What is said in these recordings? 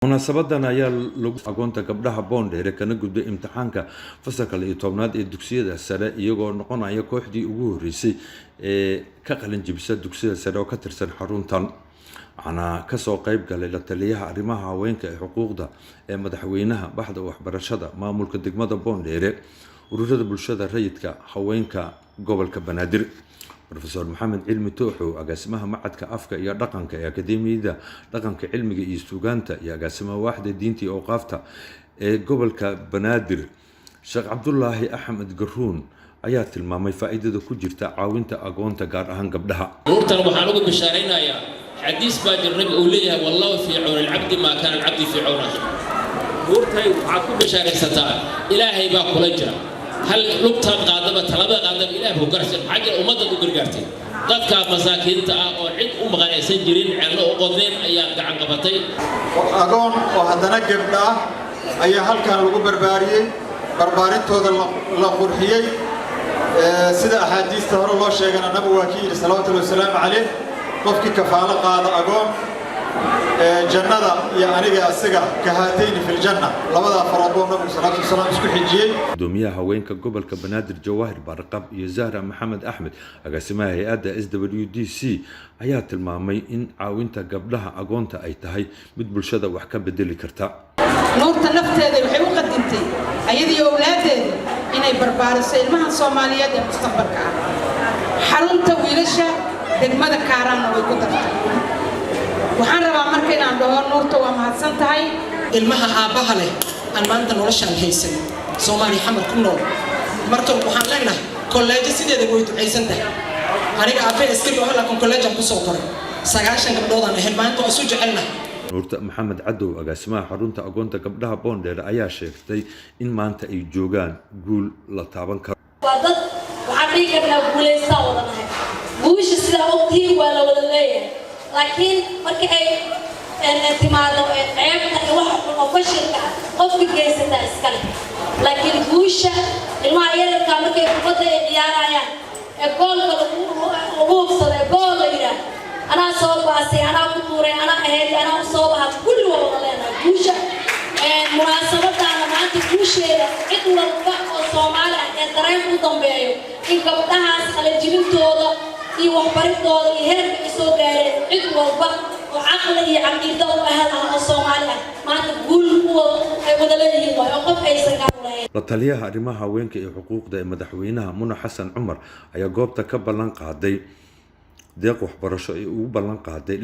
munaasabadan ayaa lagu agoonta gabdhaha Boondheere kana gudbay imtixaanka fasalka 12aad ee dugsiyada sare iyagoo noqonaya kooxdii ugu horeysay ee ka qalin jabisay dugsiyada sare oo ka tirsan xaruntan ana ka soo qayb galay la taliyaha arrimaha haweenka ee xuquuqda ee madaxweynaha baxda waxbarashada maamulka degmada Boondheere ururada bulshada rayidka haweenka gobolka Banaadir Professor Maxamed Cilmi Tooxo agaasimaha macadka afka iyo dhaqanka ee akademiyada dhaqanka cilmiga iyo suugaanta iyo agaasimaha waaxda diinta iyo awqaafta ee gobolka Banaadir Sheekh Cabdullaahi Axmed Garuun ayaa tilmaamay faa'iidada ku jirta caawinta agoonta gaar ahaan gabdhaha. Ururtan waxaan ugu bishaaraynayaa xadiis baa jirnaba uu leeyahay wallahu fi awn al-abd ma kana al-abd fi awnahi. Ururtay waxaad ku bishaaraysataa ilaahay baa kula jira. هل لقطة قادمة طلبة قادمة إلى هو قرص حاجة أمضى وقرقرتين ضدك مساكين أو عد غني سنجرين على قضين أيام عن قبطي أقول وهذا نجيب له أي هل كان لقو بربارين هذا القرحية سيد أحاديث تهر الله شيئا النبي وكيل صلى الله عليه وسلم عليه قفك كفالة قاد أقول جنة يعني السجع كهاتين في الجنة لماذا فرضوا النبي صلى الله عليه وسلم اسكو حجية دوميها هوينك قبل كبنادر جواهر برقب يزهر محمد أحمد أقسمها هيئة SWDC آيات المامي إن عاونتا قبلها أقونتا أي تهي مدبل شدا وحكا بدلي كرتا نور تنفت هذا وحي وقدمتي أيدي أولادي إني بربار سيلمها الصومالية دي مستقبل كعب حرونتا ويلشا دقمدا كارانا ويقدرتا waxaan rabaa marka inaan dhaho nuurta waa mahadsan tahay ilmaha aabaha leh aan maanta noloshaan haysan Soomaali xamar ku nool marka waxaan leenahay college sideeda way duceysan tahay aniga aabe iskii waxa la college ku soo koray 9 gabdhood aan ahay maanta oo isu jecelna nuurta maxamed cadow agaasimaha xarunta agoonta gabdhaha Boondheere ayaa sheegtay in maanta ay joogaan guul la taaban karo wadad waxaan dhigi karnaa guuleysta wadanahay guusha sida waqtiga waa la wada leeyahay لكن مركي انتماده عيبنا واحد من فشل قف جيسنا اسكال لكن بوشة المعايير كان مركي بده ياريان الجول هو وصل الجول يرا أنا صوب باسي أنا كتوري أنا أهلي أنا صوبها كل والله أنا بوشة مناسبة أنا ما تبوشة إدنا الصومال الدراهم قدام بيو إن كبتها على جبين تودا وحبرت دولة يهرب يسوق عد والبق وعقلي عقيدة وأهلها الصومالية ما تقول هو ودلني ويقف أي سكان la taliyaha arrimaha haweenka iyo xuquuqda ee madaxweynaha Muna Xasan Cumar ayaa goobta ka ballan qaaday deeq waxbarasho ee ugu ballan qaaday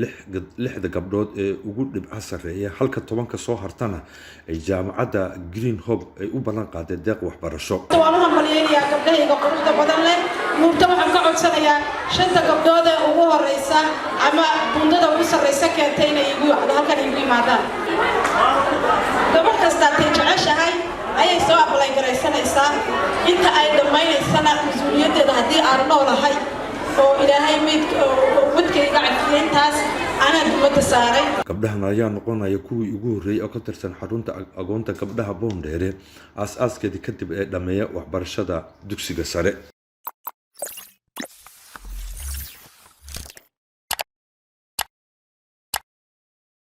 lixda gabdhood ee ugu dhibca sareeya halka 10 ka soo hartana ay jaamacadda Green Hope ay u ballan qaaday deeq waxbarasho waxaan maliyay gabdhahayga quruxda badan leh nuurta waxaan ka codsanayaa shanta gabdhood ee ugu horeysa ama bundada ugu sareysa keentay inay igu halkan igu yimaadaan gabar kasta ay jeceshahay ayay soo apply garaysanaysaa inta ay dhamaynaysana mas'uuliyadeeda hadii aan noolahay oo ilaahay midkayga cafiyeentaas ana dibadda saaray gabdhahan ayaa noqonaya kuwii ugu horeeyay oo ka tirsan xarunta agoonta gabdhaha Boondheere aas-aaskeedii kadib ee dhameeya waxbarashada dugsiga sare